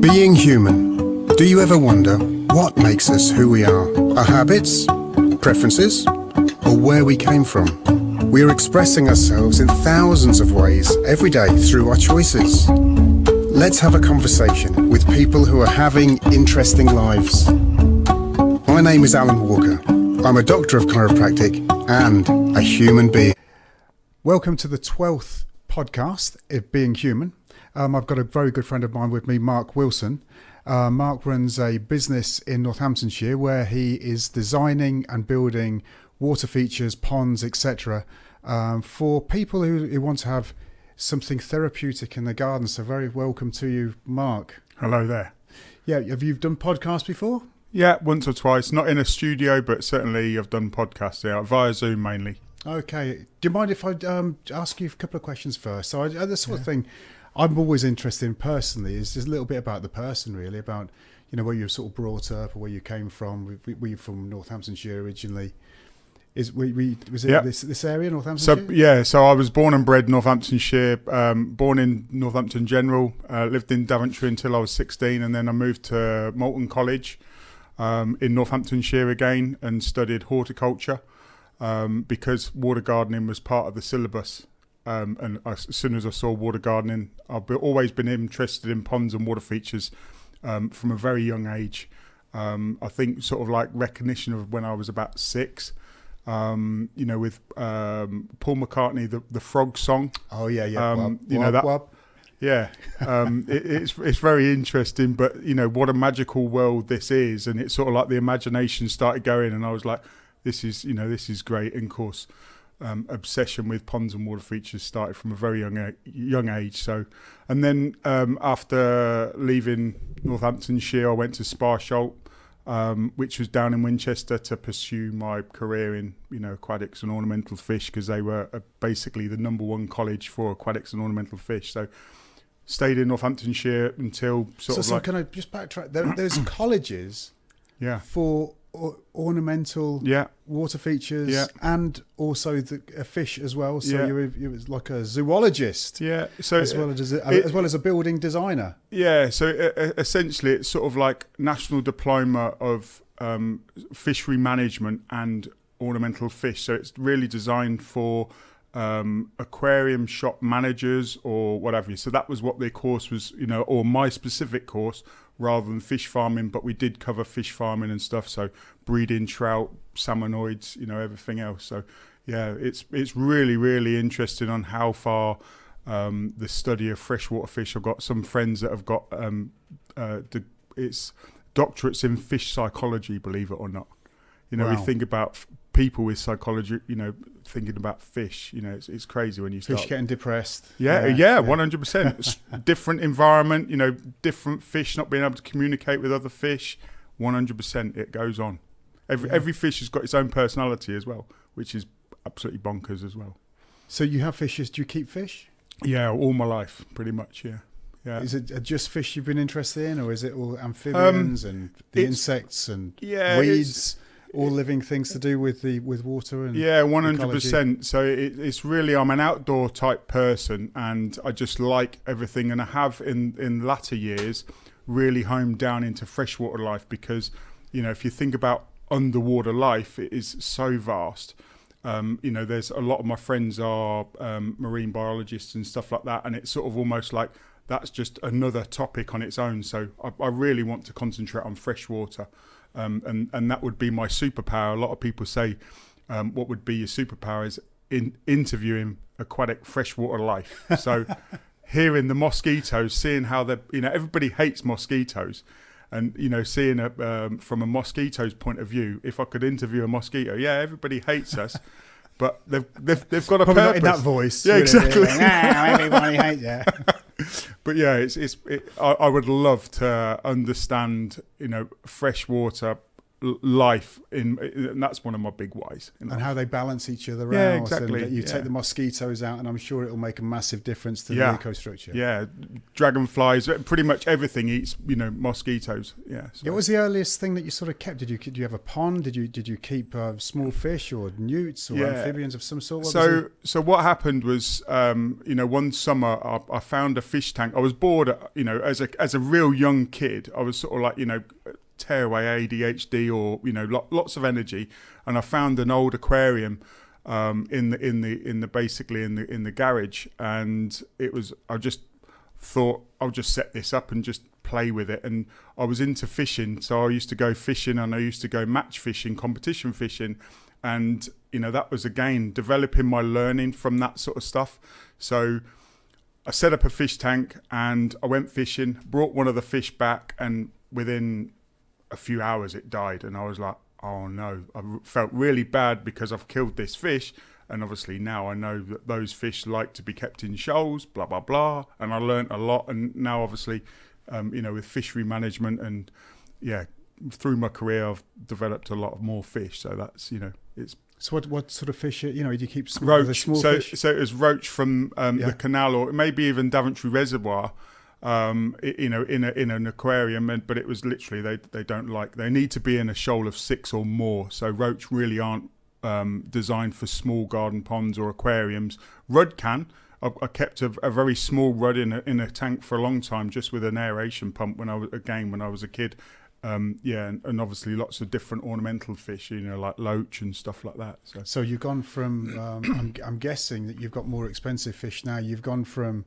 Being human. Do you ever wonder what makes us who we are? Our habits, preferences, or where we came from? We are expressing ourselves in thousands of ways every day through our choices. Let's have a conversation with people who are having interesting lives. My name is Alun Walker. I'm a doctor of chiropractic and a human being. Welcome to the 12th podcast of Being Human. I've got a very good friend of mine with me, Mark Wilson. Mark runs a business in Northamptonshire where he is designing and building water features, ponds, etc. For people who want to have something therapeutic in their garden. So very welcome to you, Mark. Hello there. Yeah, have you done podcasts before? Yeah, once or twice. Not in a studio, but certainly I've done podcasts via Zoom mainly. Okay. Do you mind if I ask you a couple of questions first? So the sort of thing I'm always interested in personally is just a little bit about the person, really, about, you know, where you were sort of brought up or where you came from. Were you from Northamptonshire originally? Was it this area, Northamptonshire? So I was born and bred Northamptonshire, born in Northampton General, lived in Daventry until I was 16, and then I moved to Malton College in Northamptonshire again and studied horticulture because water gardening was part of the syllabus. And as soon as I saw water gardening, I've always been interested in ponds and water features from a very young age. I think sort of like recognition of when I was about 6, with Paul McCartney, the frog song. Oh, yeah. It's very interesting, but, you know, what a magical world this is. And it's sort of like the imagination started going and I was like, this is great. And of course, obsession with ponds and water features started from a very young age. So, and then after leaving Northamptonshire, I went to Sparsholt, which was down in Winchester, to pursue my career in aquatics and ornamental fish, because they were basically the number one college for aquatics and ornamental fish. So, stayed in Northamptonshire until can I just backtrack? There's colleges, for ornamental water features, and also a fish as well. So you was like a zoologist, So as well as a building designer. So essentially, it's sort of like national diploma of fishery management and ornamental fish. So it's really designed for aquarium shop managers or whatever. So that was what their course was, or my specific course, rather than fish farming, but we did cover fish farming and stuff. So breeding trout, salmonoids, everything else. So it's really, really interesting on how far the study of freshwater fish. I've got some friends that have got it's doctorates in fish psychology, believe it or not. We think about people with psychology, thinking about fish, it's crazy when you start. Fish getting depressed. 100%. Different environment, different fish not being able to communicate with other fish. 100%, it goes on. Every fish has got its own personality as well, which is absolutely bonkers as well. So you have fishes. Do you keep fish? Yeah, all my life, pretty much, yeah. Is it just fish you've been interested in, or is it all amphibians and the insects and weeds? All living things to do with water and 100%. So it's really, I'm an outdoor type person, and I just like everything. And I have in latter years really homed down into freshwater life, because if you think about underwater life, it is so vast. There's a lot of my friends are marine biologists and stuff like that, and it's sort of almost like that's just another topic on its own. So I really want to concentrate on freshwater. And that would be my superpower. A lot of people say, what would be your superpower is in interviewing aquatic freshwater life. So hearing the mosquitoes, seeing how everybody hates mosquitoes, and seeing from a mosquito's point of view, if I could interview a mosquito, everybody hates us, but they've got a probably purpose. Not in that voice. Yeah, exactly. Everybody hates you. But I would love to understand, freshwater life and that's one of my big whys. And how they balance each other Yeah, out. exactly. And you take the mosquitoes out, and I'm sure it'll make a massive difference to the ecostructure. Yeah, dragonflies, pretty much everything eats, mosquitoes. Yeah. So. What was the earliest thing that you sort of kept? Did you have a pond? Did you keep small fish or newts or amphibians of some sort? So what happened was, one summer I found a fish tank. I was bored, as a real young kid. I was sort of like, tearaway ADHD or lots of energy, and I found an old aquarium in the garage, and I just thought I'll just set this up and just play with it. And I was into fishing, so I used to go fishing, and I used to go match fishing, competition fishing, and that was again developing my learning from that sort of stuff. So I set up a fish tank and I went fishing, brought one of the fish back, and within a few hours it died, and I was like, oh no. I felt really bad because I've killed this fish, and obviously now I know that those fish like to be kept in shoals, blah blah blah, and I learnt a lot. And now obviously with fishery management and through my career I've developed a lot of more fish, so that's it's. So what sort of fish? Do you keep roach? Small fish? So it was roach from the canal, or maybe even Daventry Reservoir. In an aquarium, but it was literally they need to be in a shoal of 6 or more. So roach really aren't designed for small garden ponds or aquariums. Rudd can. I kept a very small rudd in a tank for a long time, just with an aeration pump when I was a kid. And obviously lots of different ornamental fish, like loach and stuff like that. So you've gone from I'm guessing that you've got more expensive fish now. You've gone from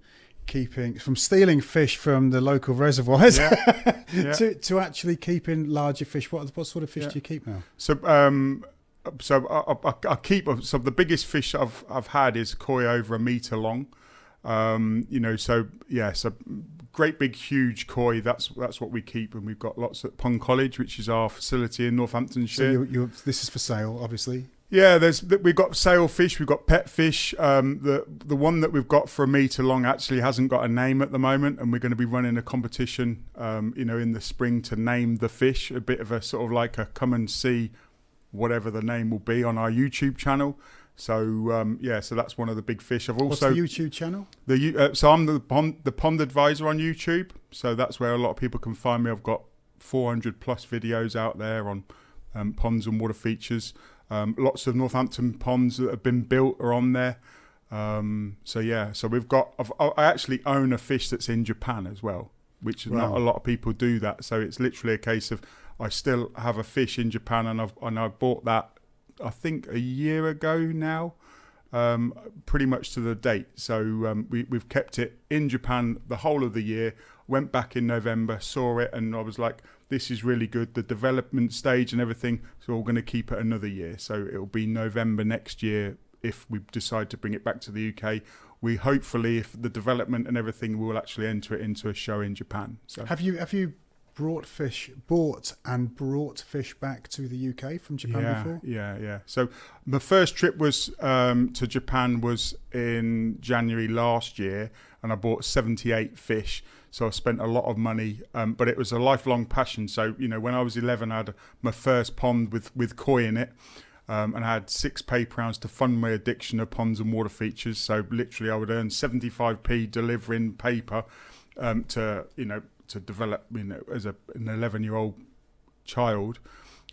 stealing fish from the local reservoirs to actually keeping larger fish. What sort of fish do you keep now? So I keep the biggest fish I've had is koi over 1 meter long. So great big huge koi. That's what we keep, and we've got lots at Pond College, which is our facility in Northamptonshire. So this is for sale, obviously. Yeah, we've got sailfish, we've got pet fish. The one that we've got for 1 meter long actually hasn't got a name at the moment, and we're going to be running a competition, in the spring to name the fish. A bit of a sort of like a come and see whatever the name will be on our YouTube channel. So so that's one of the big fish. I've also What's the YouTube channel? So I'm the pond advisor on YouTube. So that's where a lot of people can find me. I've got 400 plus videos out there on ponds and water features. Lots of Northampton ponds that have been built are on there. So we've got. I actually own a fish that's in Japan as well, which not a lot of people do that. So it's literally a case of I still have a fish in Japan, and I bought that I think a year ago now, pretty much to the date. So we've kept it in Japan the whole of the year. Went back in November, saw it, and I was like, this is really good. The development stage and everything, so we're going to keep it another year. So it'll be November next year if we decide to bring it back to the UK. We hopefully, if the development and everything, we'll actually enter it into a show in Japan. So have you brought fish back to the UK from Japan before? Yeah. So my first trip was to Japan was in January last year, and I bought 78 fish. So I spent a lot of money, but it was a lifelong passion. So, when I was 11, I had my first pond with koi in it, and I had 6 paper rounds to fund my addiction of ponds and water features. So literally I would earn 75p delivering paper to develop, as an 11-year-old child.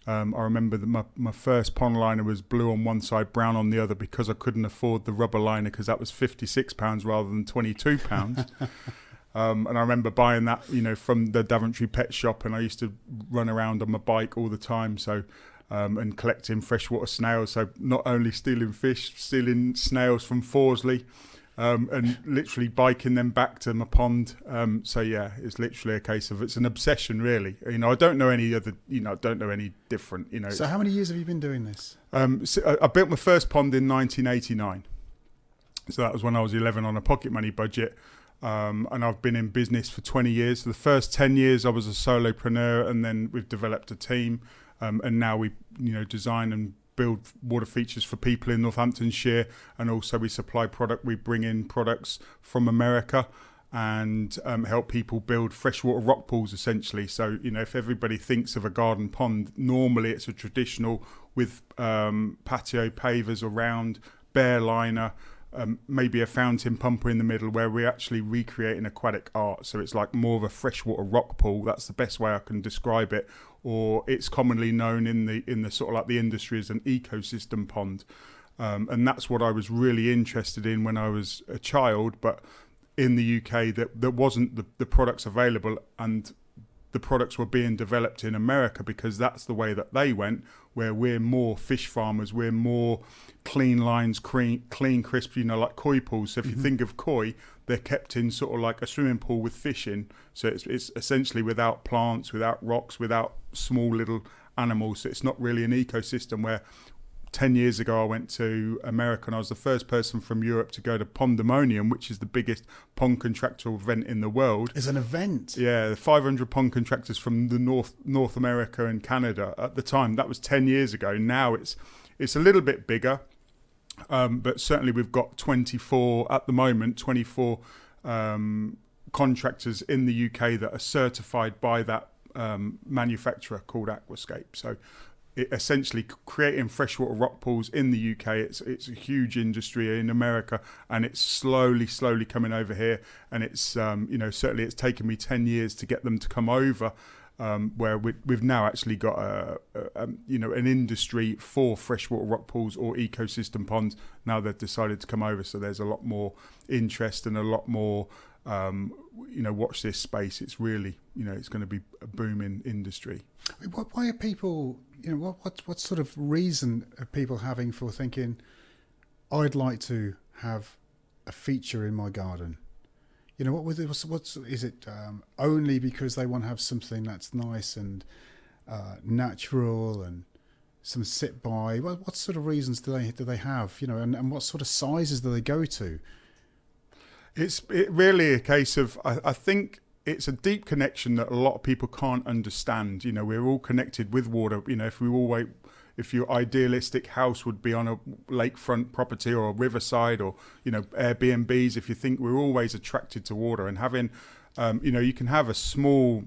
I remember that my first pond liner was blue on one side, brown on the other, because I couldn't afford the rubber liner, because that was £56 rather than £22. And I remember buying that, from the Daventry pet shop, and I used to run around on my bike all the time. So, and collecting freshwater snails. So not only stealing fish, stealing snails from Forsley, and literally biking them back to my pond. It's literally a case of, it's an obsession, really. I don't know any other, I don't know any different, So how many years have you been doing this? So I built my first pond in 1989. So that was when I was 11 on a pocket money budget. And I've been in business for 20 years. So the first 10 years I was a solopreneur, and then we've developed a team. And now we, design and build water features for people in Northamptonshire, and also we supply product. We bring in products from America, and help people build freshwater rock pools, essentially. So, if everybody thinks of a garden pond, normally it's a traditional with patio pavers around, bare liner, maybe a fountain pumper in the middle, where we actually recreate an aquatic art. So it's like more of a freshwater rock pool. That's the best way I can describe it. Or it's commonly known in the sort of like the industry as an ecosystem pond. And that's what I was really interested in when I was a child. But in the UK, there wasn't the products available, and the products were being developed in America, because that's the way that they went, where we're more fish farmers, we're more clean lines, clean, crisp, like koi pools. So if you think of koi, they're kept in sort of like a swimming pool with fish in. So it's essentially without plants, without rocks, without small little animals. So it's not really an ecosystem. Where 10 years ago I went to America, and I was the first person from Europe to go to Pondemonium, which is the biggest pond contractor event in the world. It's an event. Yeah, the 500 pond contractors from the North America and Canada at the time. That was 10 years ago. Now it's a little bit bigger, but certainly we've got 24 at the moment, 24 contractors in the UK that are certified by that manufacturer called Aquascape. So essentially creating freshwater rock pools in the UK, it's a huge industry in America, and it's slowly coming over here. And it's certainly it's taken me 10 years to get them to come over, where we've now actually got an industry for freshwater rock pools or ecosystem ponds. Now they've decided to come over, so there's a lot more interest and a lot more watch this space. It's really, it's going to be a booming industry. Why are people, what sort of reason are people having for thinking, I'd like to have a feature in my garden? What's is it only because they want to have something that's nice and natural and some sit by? What sort of reasons do they have? And what sort of sizes do they go to? It's really a case of, I think it's a deep connection that a lot of people can't understand. We're all connected with water. If your idealistic house would be on a lakefront property or a riverside, or Airbnbs, if you think we're always attracted to water, and having you can have a small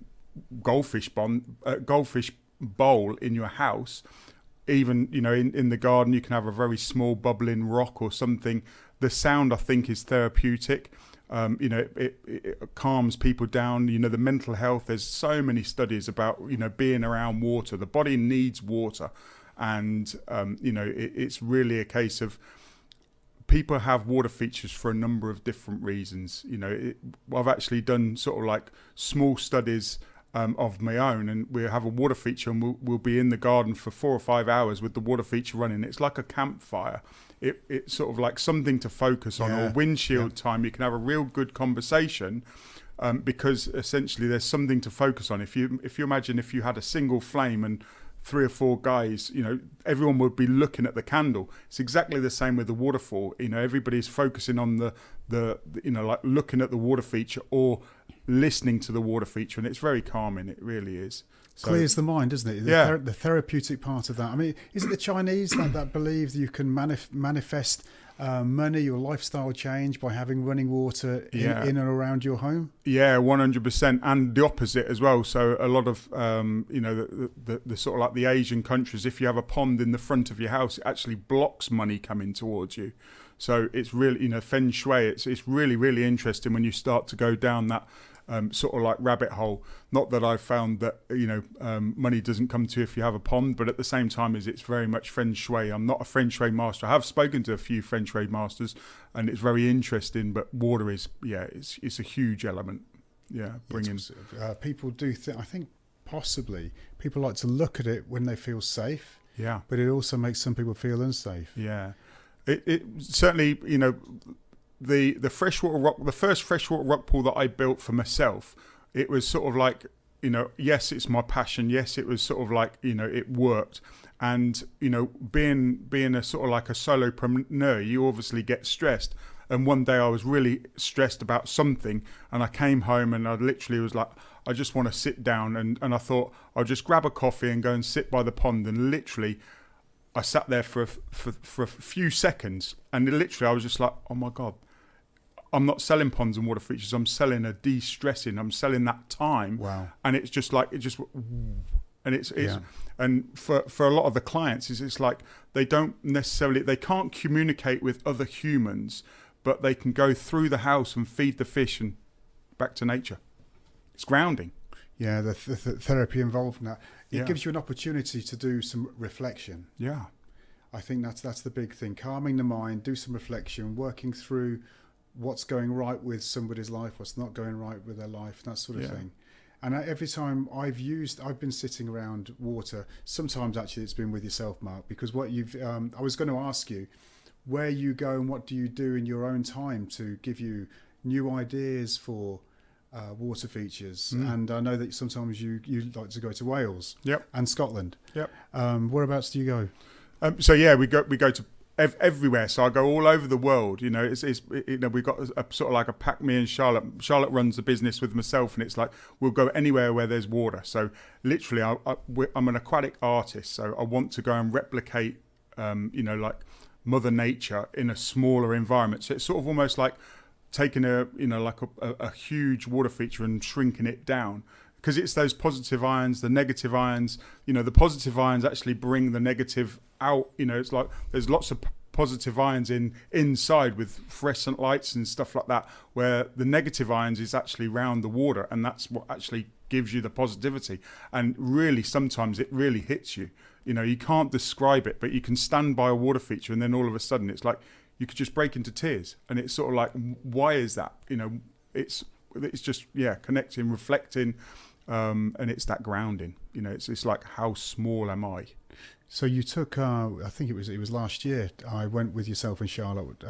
goldfish bowl in your house. Even in the garden you can have a very small bubbling rock or something. The sound, I think, is therapeutic. It calms people down. The mental health, there's so many studies about being around water. The body needs water, and it's really a case of people have water features for a number of different reasons. I've actually done sort of like small studies of my own, and we have a water feature, and we'll be in the garden for 4 or 5 hours with the water feature running. It's like a campfire. It's sort of like something to focus on, or windshield time. You can have a real good conversation, because essentially there's something to focus on. If you imagine if you had a single flame and 3 or 4 guys, everyone would be looking at the candle. It's exactly the same with the waterfall. Everybody's focusing on the like looking at the water feature or listening to the water feature, and it's very calming. It really is. So, clears the mind, doesn't it? The therapeutic part of that. I mean, is it the Chinese that believe that you can manifest money or lifestyle change by having running water in and around your home? Yeah, 100%, and the opposite as well. So a lot of the sort of like the Asian countries, if you have a pond in the front of your house, it actually blocks money coming towards you. So it's really, feng shui. It's really, really interesting when you start to go down that sort of like rabbit hole. Not that I've found that money doesn't come to you if you have a pond, but at the same time it's very much feng shui. I'm not a feng shui master. I have spoken to a few feng shui masters, and it's very interesting. But water is it's a huge element. Bringing people do think. I think possibly people like to look at it when they feel safe. Yeah, but it also makes some people feel unsafe. Yeah, it certainly the freshwater rock, the first freshwater rock pool that I built for myself, it was sort of like, yes, it's my passion. Yes, it was sort of like, it worked. And, being a sort of like a solopreneur, you obviously get stressed. And one day I was really stressed about something, and I came home and I literally was like, I just want to sit down. And I thought I'll just grab a coffee and go and sit by the pond. And literally I sat there for a few seconds, and literally I was just like, oh my God, I'm not selling ponds and water features. I'm selling a de-stressing. I'm selling that time. Wow. And it's just like, and it's and for a lot of the clients, it's like they can't communicate with other humans, but they can go through the house and feed the fish and back to nature. It's grounding. Yeah, the therapy involved in that. It gives you an opportunity to do some reflection. Yeah. I think that's the big thing. Calming the mind, do some reflection, working through what's going right with somebody's life, what's not going right with their life, that sort of thing. And every time I've been sitting around water. Sometimes actually it's been with yourself, Mark, because what I was going to ask you where you go and what do you do in your own time to give you new ideas for water features. And I know that sometimes you like to go to Wales and Scotland. Whereabouts do you go? We go to everywhere. So I go all over the world. You know, we've got a sort of like a pack. Me and Charlotte. Charlotte runs the business with myself, and it's like we'll go anywhere where there's water. So literally, I'm an aquatic artist. So I want to go and replicate, like Mother Nature in a smaller environment. So it's sort of almost like taking a huge water feature and shrinking it down. Because it's those positive ions, the negative ions. The positive ions actually bring the negative out. It's like there's lots of positive ions inside with fluorescent lights and stuff like that, where the negative ions is actually round the water, and that's what actually gives you the positivity. And really, sometimes it really hits you. You can't describe it, but you can stand by a water feature, and then all of a sudden, it's like you could just break into tears. And it's sort of like, why is that? It's just connecting, reflecting. And it's that grounding. It's like, how small am I? So you took, I think it was last year. I went with yourself and Charlotte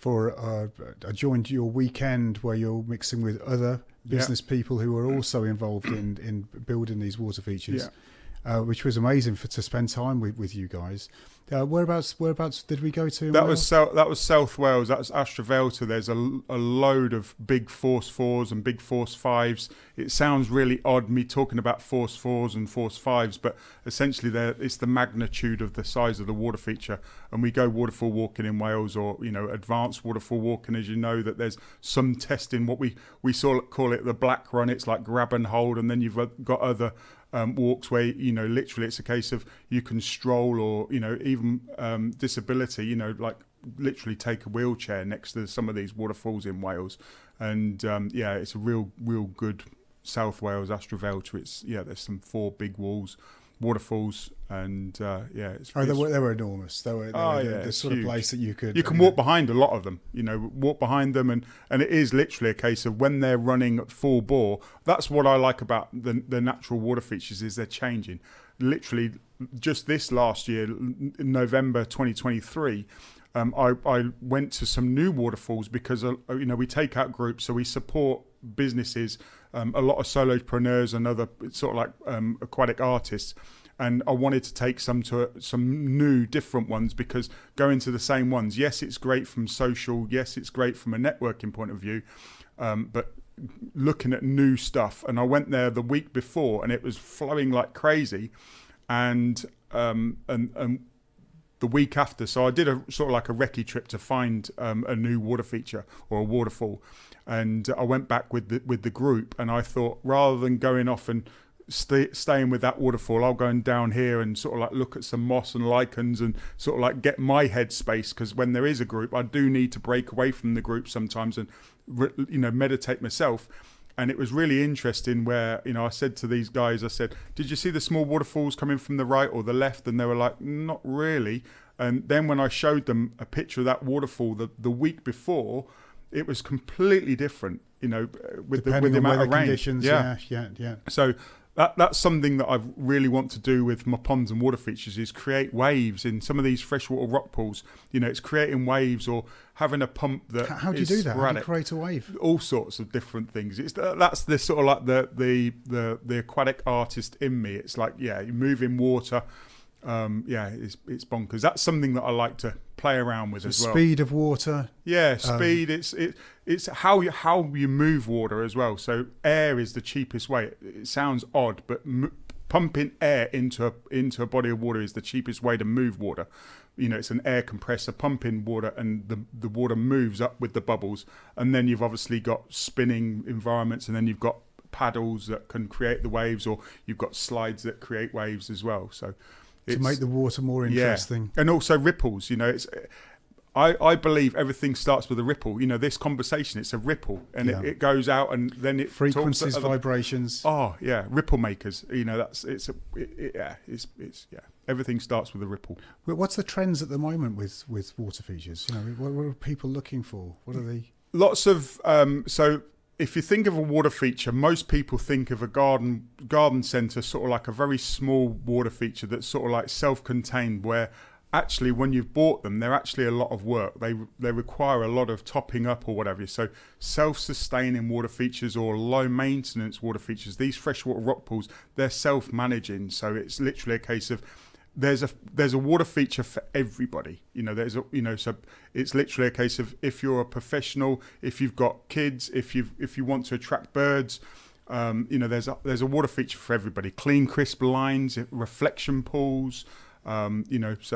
I joined your weekend where you're mixing with other business people who are also involved in building these water features, which was amazing to spend time with you guys. Whereabouts did we go to? That was South Wales. That was Afterlife. There's a load of big Force 4s and big Force 5s. It sounds really odd me talking about Force 4s and Force 5s, but essentially it's the magnitude of the size of the water feature. And we go waterfall walking in Wales, or advanced waterfall walking. As you know, that there's some testing. What we call it the black run. It's like grab and hold, and then you've got other walks where literally it's a case of you can stroll, or even disability, like literally take a wheelchair next to some of these waterfalls in Wales. And it's a real good South Wales Astrovelta. There's some 4 big waterfalls, and they were enormous. They were the sort of place that you can walk behind a lot of them. Walk behind them, and it is literally a case of when they're running at full bore. That's what I like about the natural water features, is they're changing. Literally, just this last year, in November 2023. I went to some new waterfalls because we take out groups, so we support businesses, a lot of solopreneurs and other sort of like aquatic artists, and I wanted to take some new different ones, because going to the same ones, yes, it's great from social, yes, it's great from a networking point of view, but looking at new stuff. And I went there the week before, and it was flowing like crazy, and the week after, so I did a sort of like a recce trip to find a new water feature or a waterfall, and I went back with the group, and I thought, rather than going off and staying with that waterfall, I'll go down here and sort of like look at some moss and lichens and sort of like get my head space, because when there is a group, I do need to break away from the group sometimes and meditate myself. And it was really interesting where, I said to these guys, I said, did you see the small waterfalls coming from the right or the left? And they were like, not really. And then when I showed them a picture of that waterfall the week before, it was completely different, with the amount of rain. Conditions, yeah. So that's something that I really want to do with my ponds and water features, is create waves in some of these freshwater rock pools. It's creating waves, or having a pump that How do you do that? How do you create a wave? All sorts of different things. That's the sort of like the aquatic artist in me. It's like, you move in water. It's bonkers. That's something that I like to play around with as well. Speed of water. Yeah, speed. It's how you move water as well. So air is the cheapest way. It sounds odd, but pumping air into a body of water is the cheapest way to move water. it's an air compressor pumping water, and the water moves up with the bubbles. And then you've obviously got spinning environments, and then you've got paddles that can create the waves, or you've got slides that create waves as well. So to make the water more interesting. And also ripples, I believe everything starts with a ripple. This conversation, it's a ripple, and it goes out, and then it frequencies, vibrations. Oh yeah, ripple makers. Everything starts with a ripple. Well, what's the trends at the moment with water features? What are people looking for? What are they? Lots of so. If you think of a water feature, most people think of a garden centre, sort of like a very small water feature that's sort of like self-contained, where actually when you've bought them, they're actually a lot of work. They require a lot of topping up or whatever. So self-sustaining water features or low-maintenance water features, these freshwater rock pools, they're self-managing. So it's literally a case of there's a water feature for everybody. So it's literally a case of, if you're a professional, if you've got kids, if you want to attract birds, there's a water feature for everybody. Clean, crisp lines, reflection pools. It's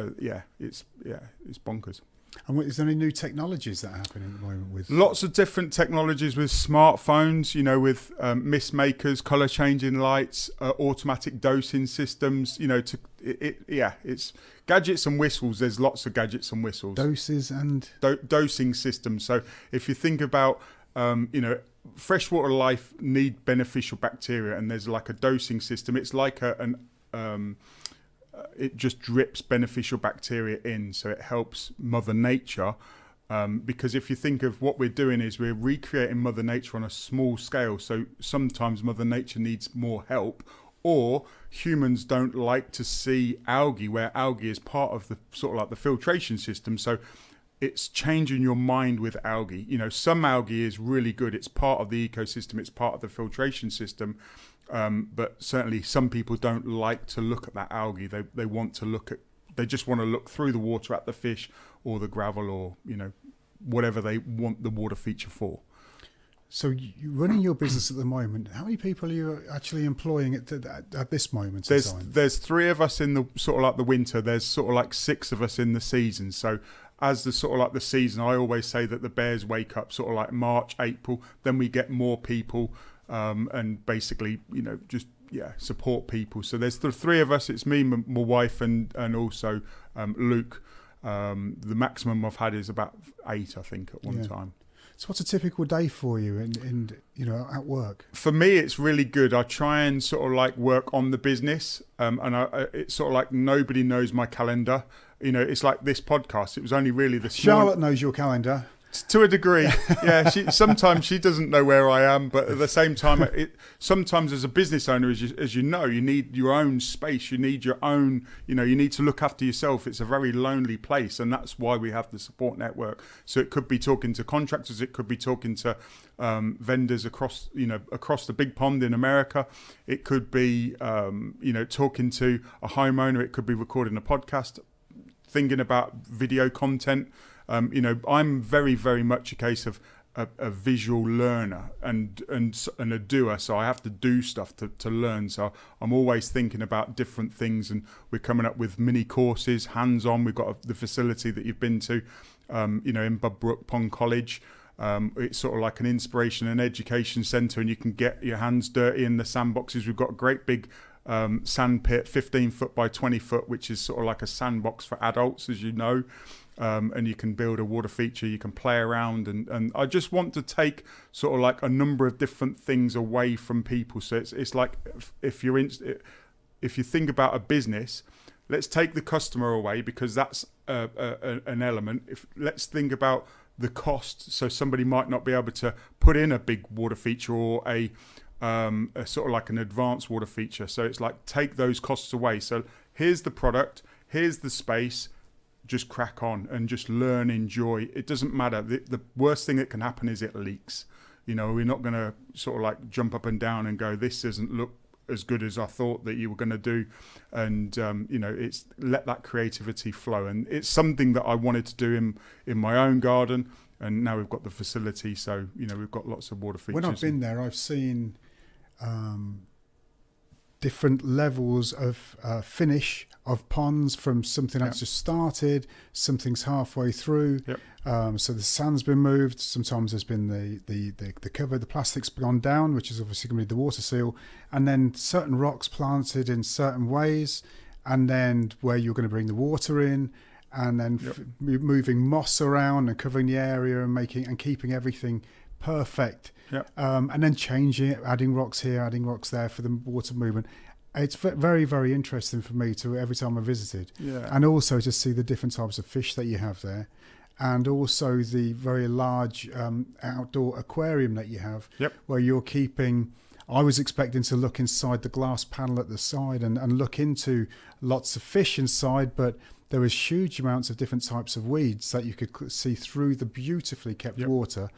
bonkers. And is there any new technologies that are happening at the moment with? Lots of different technologies with smartphones, with mist makers, colour changing lights, automatic dosing systems, it's gadgets and whistles. There's lots of gadgets and whistles. Doses and? Dosing systems. So if you think about, freshwater life need beneficial bacteria, and there's like a dosing system. It's like it just drips beneficial bacteria in, so it helps Mother Nature. Because if you think of what we're doing, is we're recreating Mother Nature on a small scale. So sometimes Mother Nature needs more help, or humans don't like to see algae, where algae is part of the sort of like the filtration system. So it's changing your mind with algae. Some algae is really good. It's part of the ecosystem. It's part of the filtration system. But certainly some people don't like to look at that algae. They just want to look through the water at the fish or the gravel, or, whatever they want the water feature for. So you're running your business at the moment. How many people are you actually employing at this moment in time? There's 3 of us in the sort of like the winter. There's sort of like 6 of us in the season. So as the sort of like the season, I always say that the bears wake up sort of like March, April, then we get more people. And basically, support people. So there's the 3 of us. It's me, my wife, and also Luke. The maximum I've had is about 8, I think, at one time. So what's a typical day for you at work? For me, it's really good. I try and sort of like work on the business, and it's sort of like nobody knows my calendar. It's like this podcast. It was only really this Charlotte knows your calendar. To a degree, yeah. Sometimes she doesn't know where I am, but at the same time, sometimes as a business owner, as you know, you need your own space. You need your own, you need to look after yourself. It's a very lonely place, and that's why we have the support network. So it could be talking to contractors, it could be talking to vendors across the big pond in America. It could be, talking to a homeowner. It could be recording a podcast, thinking about video content. I'm very, very much a case of a visual learner and a doer, so I have to do stuff to learn. So I'm always thinking about different things, and we're coming up with mini courses, hands-on. We've got the facility that you've been to, in Budbrook Pond College. It's sort of like an inspiration and education centre, and you can get your hands dirty in the sandboxes. We've got a great big sand pit, 15 foot by 20 foot, which is sort of like a sandbox for adults, as you know. And you can build a water feature, you can play around, and I just want to take sort of like a number of different things away from people. So it's like if you think about a business, let's take the customer away, because that's an element. Let's think about the cost. So somebody might not be able to put in a big water feature or a sort of like an advanced water feature. So it's like, take those costs away. So here's the product, here's the space. Just crack on and just learn, enjoy. It doesn't matter. The worst thing that can happen is it leaks. We're not going to sort of like jump up and down and go, this doesn't look as good as I thought that you were going to do. And, it's let that creativity flow. And it's something that I wanted to do in my own garden. And now we've got the facility. So, we've got lots of water features. When I've been there, I've seen different levels of finish of ponds from something that's just started, something's halfway through. So the sand's been moved. Sometimes there's been the cover, the plastic's gone down, which is obviously going to be the water seal, and then certain rocks planted in certain ways, and then where you're going to bring the water in, and then moving moss around and covering the area and keeping everything perfect. And then changing it, adding rocks here, adding rocks there for the water movement. It's very, very interesting for me to every time I visited, and also to see the different types of fish that you have there, and also the very large outdoor aquarium that you have, where you're keeping. I was expecting to look inside the glass panel at the side and look into lots of fish inside, but there was huge amounts of different types of weeds that you could see through the beautifully kept water,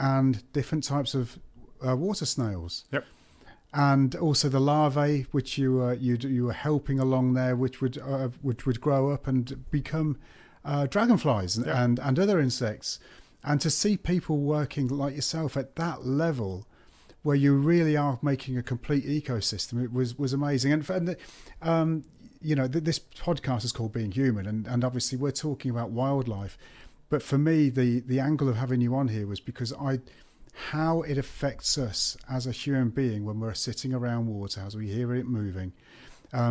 and different types of water snails. And also the larvae, which you were helping along there, which would grow up and become dragonflies and other insects. And to see people working like yourself at that level, where you really are making a complete ecosystem, it was amazing. And this podcast is called Being Human, and obviously we're talking about wildlife. But for me, the angle of having you on here was because how it affects us as a human being when we're sitting around water, as we hear it moving.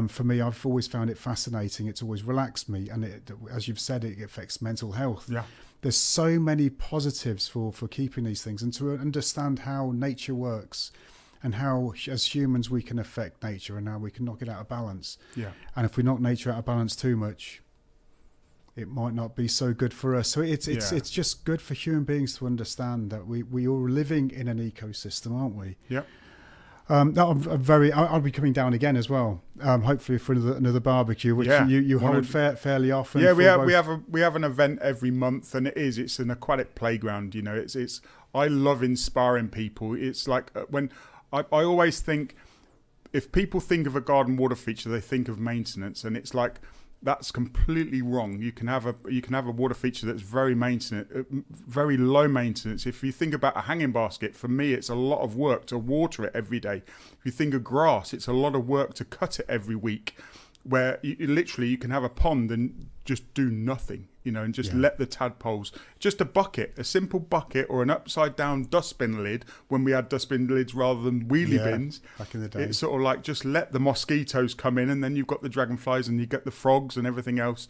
For me, I've always found it fascinating. It's always relaxed me. And as you've said, it affects mental health. There's so many positives for keeping these things, and to understand how nature works and how, as humans, we can affect nature and how we can knock it out of balance. And if we knock nature out of balance too much, it might not be so good for us. So it's just good for human beings to understand that we are living in an ecosystem, aren't we? I'll be coming down again as well. Hopefully for another barbecue, which you hold fairly often. We have an event every month, and it's an aquatic playground. It's I love inspiring people. It's like when I always think, if people think of a garden water feature, they think of maintenance, and it's like, that's completely wrong. You can have a water feature that's very very low maintenance. If you think about a hanging basket, for me, it's a lot of work to water it every day. If you think of grass, it's a lot of work to cut it every week. Where you can have a pond and just do nothing, and just let the tadpoles, just a simple bucket or an upside down dustbin lid, when we had dustbin lids rather than wheelie bins back in the day. It's sort of like, just let the mosquitoes come in, and then you've got the dragonflies and you get the frogs and everything else.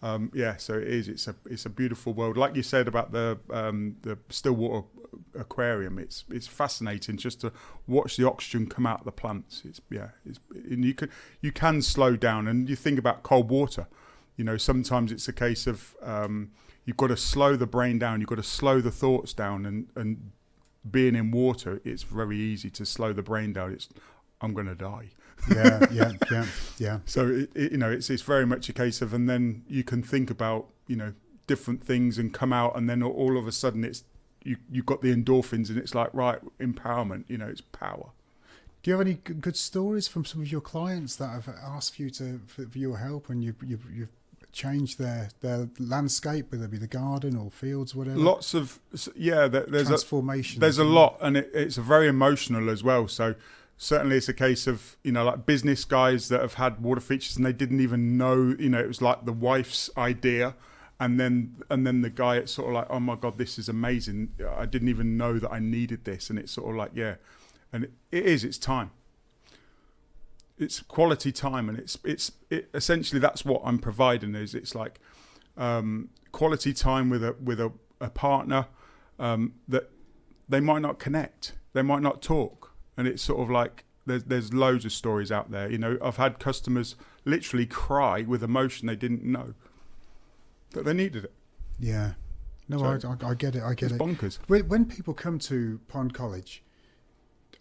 So it's a beautiful world. Like you said about the Stillwater aquarium, it's fascinating just to watch the oxygen come out of the plants. And you can slow down, and you think about cold water. Sometimes it's a case of you've got to slow the brain down, you've got to slow the thoughts down, and being in water, it's very easy to slow the brain down. I'm going to die. Yeah. So it's very much a case of, and then you can think about different things and come out, and then all of a sudden it's you've got the endorphins, and it's like, right, empowerment. It's power. Do you have any good stories from some of your clients that have asked you for your help, and you've changed their landscape, whether it be the garden or fields, whatever? Lots of there's transformation. There's a lot, and it's very emotional as well. So certainly it's a case of like business guys that have had water features and they didn't even know. It was like the wife's idea. And then the guy, it's sort of like, oh my God, this is amazing. I didn't even know that I needed this. And it's sort of like, and it's time. It's quality time. And it's essentially, that's what I'm providing it's like quality time with a partner that they might not connect. They might not talk. And it's sort of like, there's loads of stories out there. I've had customers literally cry with emotion they didn't know that they needed it. Yeah. No, so I get it. It's bonkers. When people come to Pond College,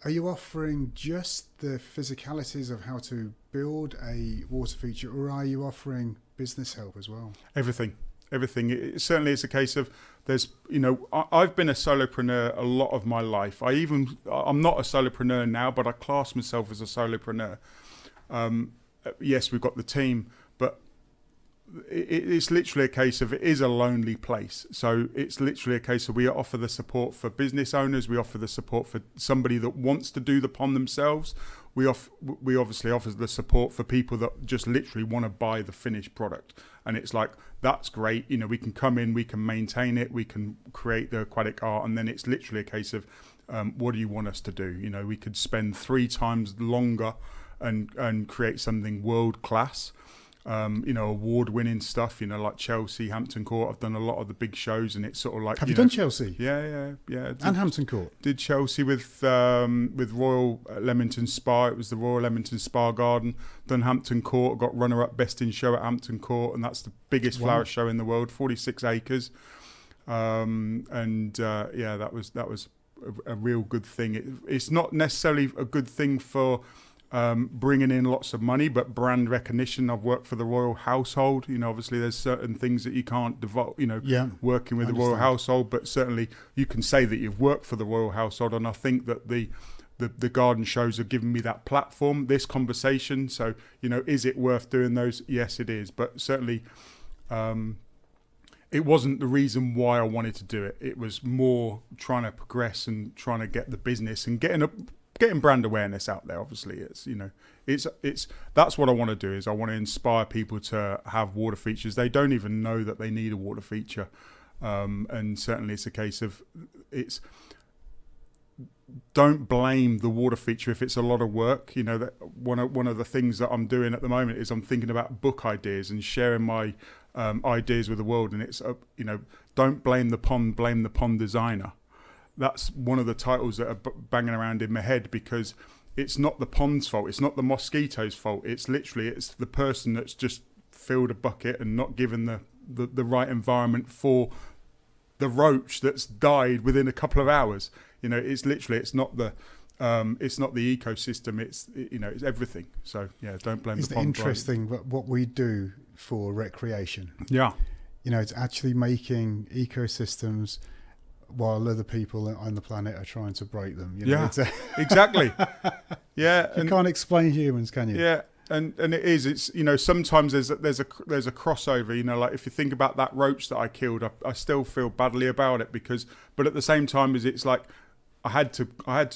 are you offering just the physicalities of how to build a water feature, or are you offering business help as well? Everything. It certainly is a case of, there's, I've been a solopreneur a lot of my life. I'm not a solopreneur now, but I class myself as a solopreneur. Yes, we've got the team, but it's literally a case of, it is a lonely place. So it's literally a case of, we offer the support for business owners. We offer the support for somebody that wants to do the pond themselves. We obviously offer the support for people that just literally want to buy the finished product. And it's like, that's great. You know, we can come in, we can maintain it, we can create the aquatic art. And then it's literally a case of, what do you want us to do? You know, we could spend 3 times longer and create something world class. You know, award-winning stuff, you know, like Chelsea, Hampton Court. I've done a lot of the big shows, and it's sort of like... Have you done Chelsea? Yeah. And Hampton Court? Did Chelsea with Royal Leamington Spa. It was the Royal Leamington Spa Garden. Done Hampton Court, got runner-up best in show at Hampton Court, and that's the biggest flower show in the world, 46 acres. That was a real good thing. It's not necessarily a good thing for... bringing in lots of money, but brand recognition. I've worked for the royal household. You know, obviously there's certain things that you can't devote, you know, working with the royal household, but certainly you can say that you've worked for the royal household. And I think that the garden shows have given me that platform, this conversation. So, you know, is it worth doing those? Yes, it is. But certainly, it wasn't the reason why I wanted to do it. It was more trying to progress and trying to get the business and getting brand awareness out there. Obviously, it's, you know, it's that's what I want to do. Is I want to inspire people to have water features. They don't even know that they need a water feature, and certainly it's a case of don't blame the water feature if it's a lot of work. You know, that one of the things that I'm doing at the moment is I'm thinking about book ideas and sharing my ideas with the world. And it's you know, don't blame the pond, blame the pond designer. That's one of the titles that are banging around in my head, because it's not the pond's fault. It's not the mosquito's fault. It's literally, it's the person that's just filled a bucket and not given the right environment for the roach that's died within a couple of hours. You know, it's literally, it's not the ecosystem. It's, you know, it's everything. So yeah, don't blame the pond. It's interesting what we do for recreation. Yeah. You know, it's actually making ecosystems while other people on the planet are trying to break them. You know, exactly. Yeah, you can't explain humans, can you? Yeah, and it is. It's, you know, sometimes there's a crossover. You know, like if you think about that roach that I killed, I still feel badly about it, but at the same time, it's like I had to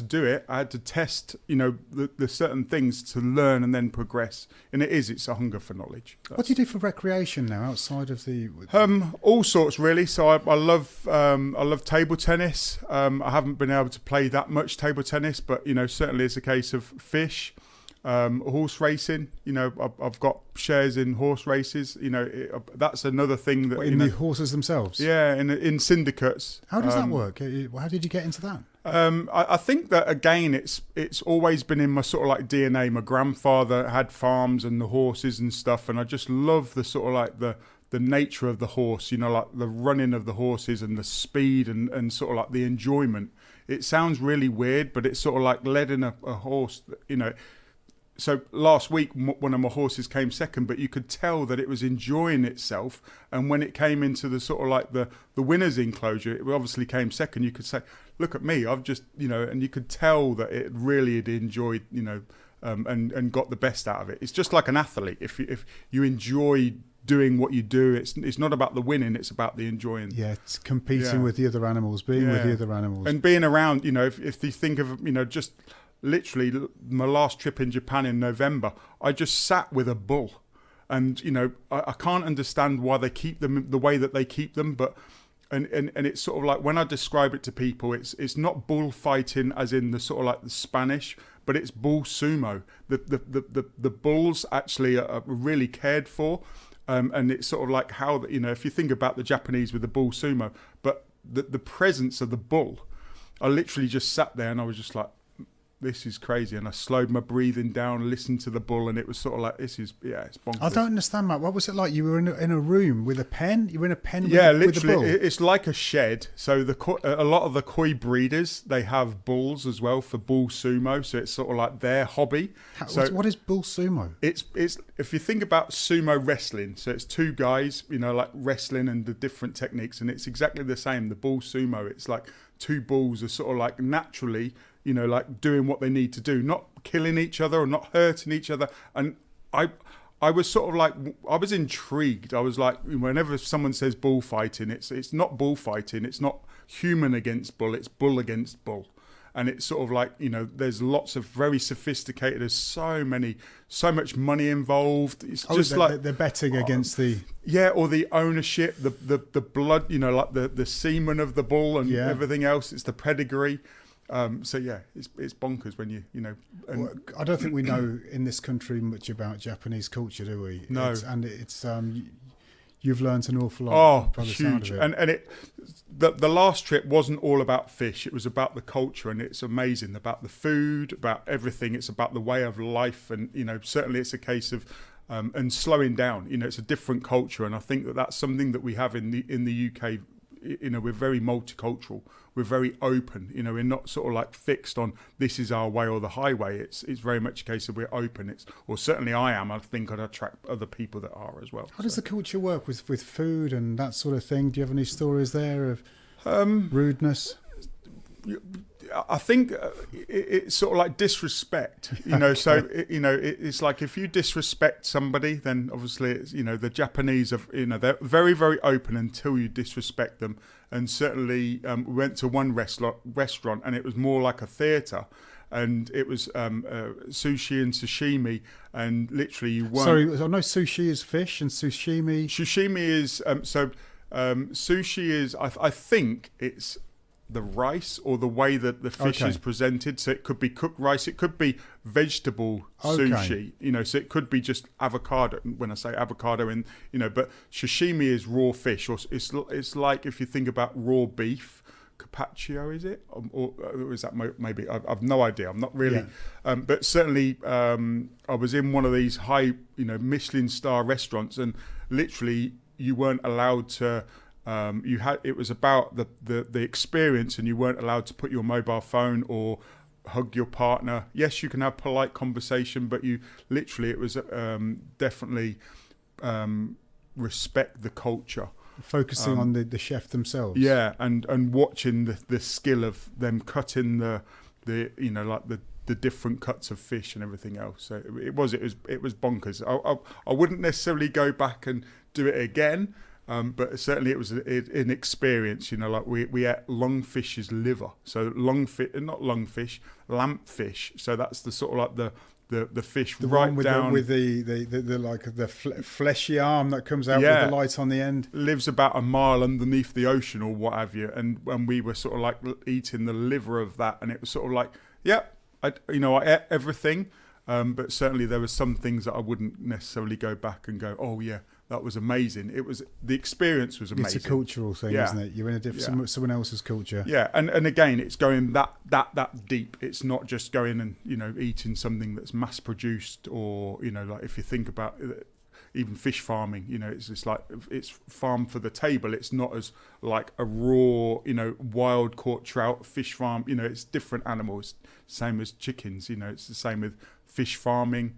do it. I had to test, you know, the certain things to learn and then progress. And it's a hunger for knowledge. What do you do for recreation now outside of the? All sorts, really. So I love table tennis. I haven't been able to play that much table tennis, but you know, certainly it's a case of fish, horse racing. You know, I've got shares in horse races. You know, that's another thing that the horses themselves. Yeah, in syndicates. How does that work? How did you get into that? I think that again, it's always been in my sort of like DNA. My grandfather had farms and the horses and stuff, and I just love the sort of like the nature of the horse. You know, like the running of the horses and the speed and sort of like the enjoyment. It sounds really weird, but it's sort of like letting a horse, you know. So last week, one of my horses came second, but you could tell that it was enjoying itself. And when it came into the sort of like the winner's enclosure, it obviously came second. You could say, look at me, I've just, you know, and you could tell that it really had enjoyed, you know, and got the best out of it. It's just like an athlete. If you enjoy doing what you do, it's not about the winning, it's about the enjoying. Yeah, it's competing with the other animals, being with the other animals. And being around, you know, if you think of, you know, just... Literally, my last trip in Japan in November, I just sat with a bull, and you know, I can't understand why they keep them the way that they keep them, but and it's sort of like when I describe it to people, it's not bullfighting as in the sort of like the Spanish, but it's bull sumo. The bulls actually are really cared for, and it's sort of like how, you know, if you think about the Japanese with the bull sumo, but the presence of the bull, I literally just sat there and I was just like, this is crazy. And I slowed my breathing down, listened to the bull, and it was sort of like, it's bonkers. I don't understand, Matt. What was it like? You were in a room with a pen? You were in a pen with, literally, with the bull? It's like a shed. So a lot of the koi breeders, they have bulls as well for bull sumo. So it's sort of like their hobby. What is bull sumo? It's if you think about sumo wrestling, so it's two guys, you know, like wrestling and the different techniques, and it's exactly the same. The bull sumo, it's like two bulls are sort of like naturally, you know, like doing what they need to do, not killing each other or not hurting each other. And I was sort of like, I was intrigued. I was like, whenever someone says bullfighting, it's not bullfighting. It's not human against bull. It's bull against bull. And it's sort of like, there's lots of very sophisticated, there's so much money involved. It's just like they're betting against the... Yeah, or the ownership, the blood, like the semen of the bull and everything else. It's the pedigree. So yeah, it's bonkers when you know. And well, I don't think we know in this country much about Japanese culture, do we? No, you've learnt an awful lot. Oh, by the huge! sound of it. And the last trip wasn't all about fish. It was about the culture, and it's amazing about the food, about everything. It's about the way of life, and certainly it's a case of. And slowing down, it's a different culture, and I think that's something that we have in the UK. We're very multicultural. We're very open. We're not sort of like fixed on this is our way or the highway. It's very much a case of we're open. Or certainly I am. I think I'd attract other people that are as well. How does the culture work with food and that sort of thing? Do you have any stories there of rudeness? I think it's sort of like disrespect, okay. So it's like if you disrespect somebody, then obviously it's, the Japanese are, they're very, very open until you disrespect them. And certainly we went to one restaurant and it was more like a theatre, and it was sushi and sashimi, and literally you weren't... Sorry, I know sushi is fish and sashimi... Sashimi is, sushi is, I think it's the rice or the way that the fish is presented. So it could be cooked rice, it could be vegetable sushi, so it could be just avocado. When I say avocado, but sashimi is raw fish, or it's like if you think about raw beef, carpaccio, is it? Or is that maybe? I've no idea. I'm not really, but certainly I was in one of these high, Michelin star restaurants, and literally you weren't allowed to. It was about the experience, and you weren't allowed to put your mobile phone or hug your partner. Yes, you can have polite conversation, but it was definitely respect the culture. Focusing on the chef themselves. Yeah, and watching the skill of them cutting the different cuts of fish and everything else. So it was bonkers. I wouldn't necessarily go back and do it again. But certainly it was an experience, like we ate lungfish's liver. So lampfish. So that's the sort of like the fish the right one with down with the fleshy arm that comes out with the light on the end. Lives about a mile underneath the ocean or what have you. And when we were sort of like eating the liver of that, and it was sort of like, I ate everything, but certainly there were some things that I wouldn't necessarily go back and go, oh yeah. That was amazing. The experience was amazing. It's a cultural thing, isn't it? You're in someone else's culture. Yeah, and again, it's going that deep. It's not just going and eating something that's mass produced, or like if you think about even fish farming, it's just like it's farmed for the table. It's not as like a raw, wild caught trout fish farm. It's different animals. Same as chickens. It's the same with fish farming.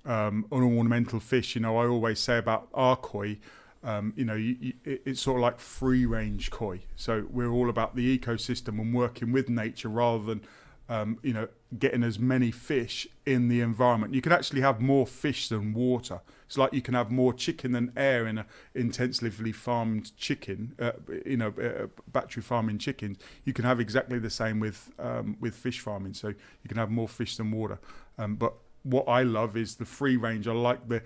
Ornamental fish, I always say about our koi, it's sort of like free range koi. So we're all about the ecosystem and working with nature rather than, getting as many fish in the environment. You can actually have more fish than water. It's like you can have more chicken than air in a intensively farmed chicken, battery farming chickens. You can have exactly the same with fish farming. So you can have more fish than water. But what I love is the free range. I like the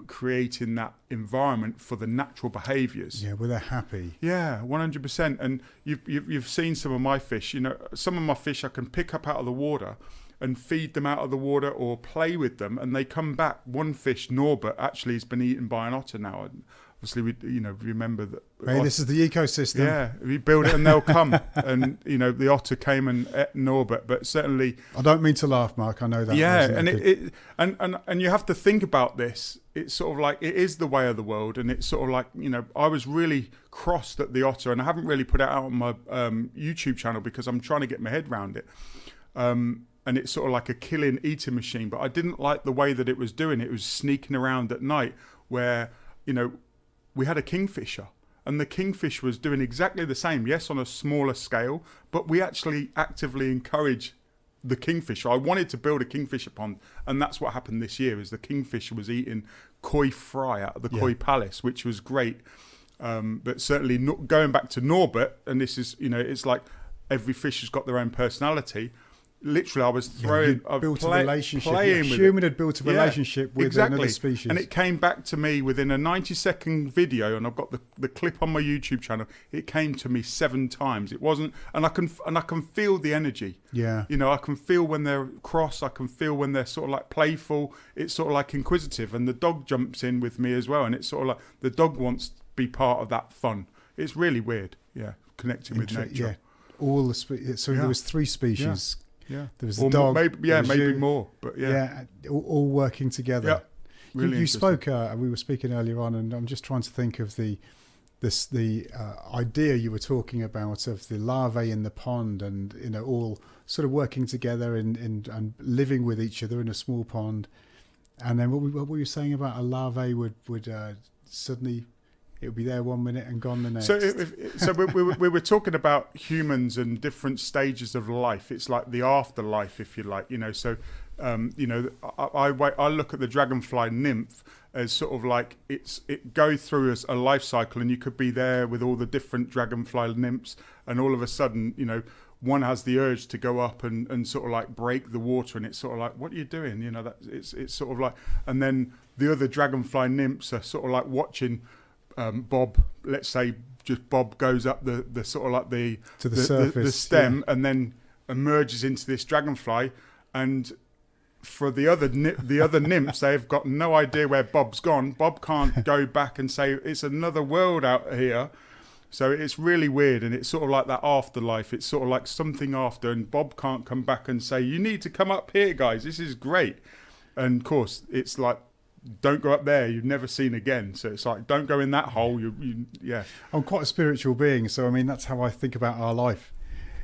creating that environment for the natural behaviours. Yeah, where they're happy. Yeah, 100%. And you've seen some of my fish. Some of my fish I can pick up out of the water and feed them out of the water or play with them, and they come back. One fish, Norbert, actually has been eaten by an otter now. And obviously, we remember that. Hey, this is the ecosystem. Yeah, we build it and they'll come. And the otter came and ate Norbert, but certainly. I don't mean to laugh, Mark. I know that. Yeah, and you have to think about this. It's sort of like it is the way of the world, and it's sort of like I was really crossed at the otter, and I haven't really put it out on my YouTube channel because I'm trying to get my head around it. And it's sort of like a killing eating machine, but I didn't like the way that it was doing it. It was sneaking around at night where, we had a kingfisher, and the kingfish was doing exactly the same, yes, on a smaller scale, but we actually actively encourage the kingfisher. I wanted to build a kingfisher pond, and that's what happened this year. Is the kingfisher was eating koi fry out of the koi palace, which was great. But certainly not going back to Norbert, and this is, it's like every fish has got their own personality. Literally, I was throwing, a relationship. Playing with human had built a relationship with another species, and it came back to me within a 90-second video. And I've got the clip on my YouTube channel. It came to me 7 times. It wasn't, and I can feel the energy. Yeah, I can feel when they're cross. I can feel when they're sort of like playful. It's sort of like inquisitive, and the dog jumps in with me as well. And it's sort of like the dog wants to be part of that fun. It's really weird. Yeah, connecting with nature. Yeah, all the there was 3 species. Yeah. There was the dog. Maybe more, but all working together. Yeah, really. You spoke. We were speaking earlier on, and I'm just trying to think of the idea you were talking about of the larvae in the pond, and all sort of working together and living with each other in a small pond. And then what were you saying about a larvae would suddenly? It would be there one minute and gone the next. So we were talking about humans and different stages of life. It's like the afterlife, if you like. So I look at the dragonfly nymph as sort of like it goes through as a life cycle, and you could be there with all the different dragonfly nymphs, and all of a sudden, one has the urge to go up and sort of like break the water, and it's sort of like, what are you doing? It's sort of like, and then the other dragonfly nymphs are sort of like watching. Bob, let's say, just Bob goes up the sort of like the surface, the stem, and then emerges into this dragonfly. And for the other nymphs, they've got no idea where Bob's gone. Bob can't go back and say it's another world out here. So it's really weird, and it's sort of like that afterlife. It's sort of like something after, and Bob can't come back and say, you need to come up here, guys. This is great. And of course, it's like, don't go up there, you've never seen again. So it's like, don't go in that hole. Yeah. I'm quite a spiritual being, so I mean that's how I think about our life.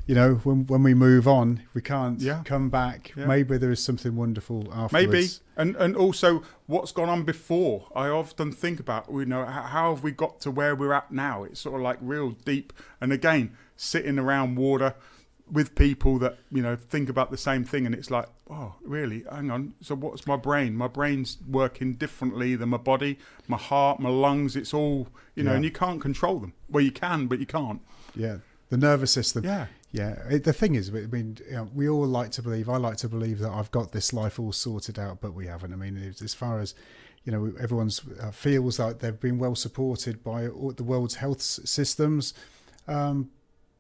When we move on, we can't come back. Yeah. Maybe there is something wonderful afterwards. Maybe, and also what's gone on before. I often think about, how have we got to where we're at now? It's sort of like real deep. And again, sitting around water with people that think about the same thing, and it's like, oh really, hang on, so what's my brain? My brain's working differently than my body, my heart, my lungs. It's all and you can't control them. Well, you can, but you can't. The nervous system. The thing is, I mean, we all like to believe, I like to believe that I've got this life all sorted out, but we haven't. I mean, as far as everyone's feels like they've been well supported by all the world's health systems,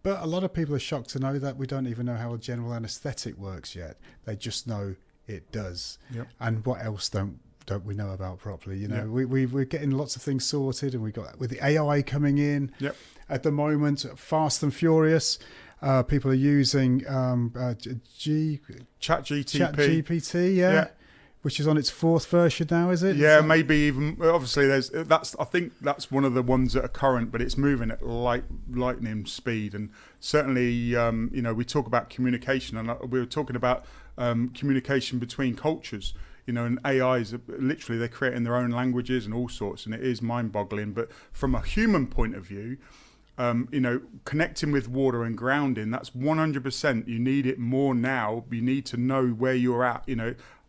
but a lot of people are shocked to know that we don't even know how a general anaesthetic works yet. They just know it does. Yep. And what else don't we know about properly? We're getting lots of things sorted, and we got with the AI coming in at the moment, fast and furious. People are using ChatGPT, which is on its 4th version now, is it? Yeah, maybe even. Obviously, I think that's one of the ones that are current, but it's moving at lightning speed. And certainly, we talk about communication, and we were talking about communication between cultures. And AIs, literally, they're creating their own languages and all sorts, and it is mind-boggling. But from a human point of view, connecting with water and grounding, that's 100%. You need it more now. You need to know where you're at,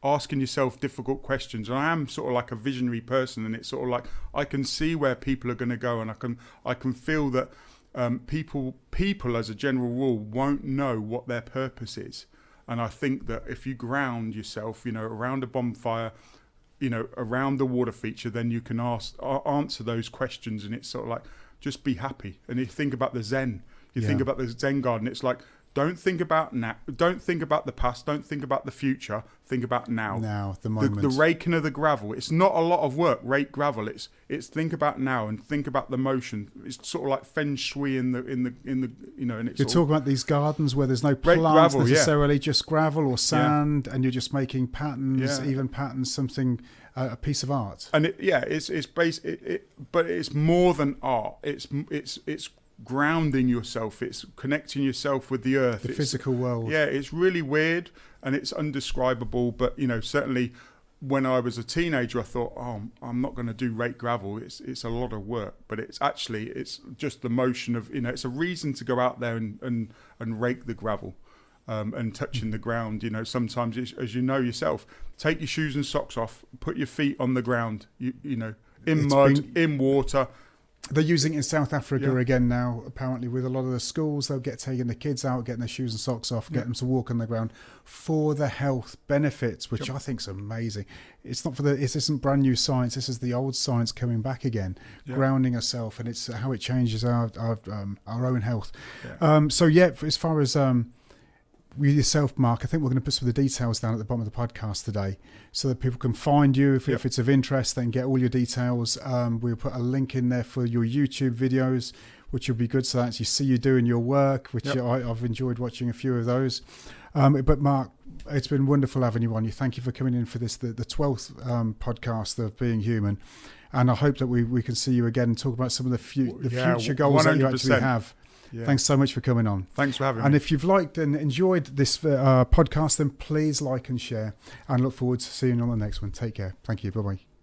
asking yourself difficult questions. And I am sort of like a visionary person, and it's sort of like I can see where people are going to go, and I can feel that people as a general rule won't know what their purpose is. And I think that if you ground yourself, around a bonfire, around the water feature, then you can answer those questions. And it's sort of like, just be happy. And you think about the Zen. You think about the Zen garden. It's like, don't think about now. Don't think about the past. Don't think about the future. Think about now. Now, the moment. The raking of the gravel. It's not a lot of work. Rake gravel. It's think about now and think about the motion. It's sort of like feng shui in the. And it's you're talking about these gardens where there's no plants necessarily, just gravel or sand, and you're just making patterns, even patterns, something. A piece of art. And it's based. But it's more than art. It's grounding yourself. It's connecting yourself with the earth, the physical world. Yeah, it's really weird and it's undescribable. But certainly when I was a teenager, I thought, oh, I'm not going to do rake gravel. It's a lot of work. But it's just the motion of it's a reason to go out there and rake the gravel. and touching the ground. You know, sometimes it's, as you know yourself, take your shoes and socks off, put your feet on the ground. You know, in mud, in water. They're using it in South Africa Yeah. again now, apparently, with a lot of the schools. They'll get taking the kids out, getting their shoes and socks off, get them to walk on the ground for the health benefits, which I think is amazing. It's not this isn't brand new science. This is the old science coming back again, grounding ourselves, and it's how it changes our own health. Yeah. As far as with yourself, Mark, I think we're going to put some of the details down at the bottom of the podcast today so that people can find you. If it's of interest, they can get all your details. We'll put a link in there for your YouTube videos, which will be good so that actually see you doing your work, which I've enjoyed watching a few of those. But Mark, it's been wonderful having you on. Thank you for coming in for this, the 12th podcast of Being Human. And I hope that we can see you again and talk about some of the future goals 100%. That you actually have. Yeah. Thanks so much for coming on. Thanks for having me. And if you've liked and enjoyed this podcast, then please like and share. And look forward to seeing you on the next one. Take care. Thank you. Bye-bye.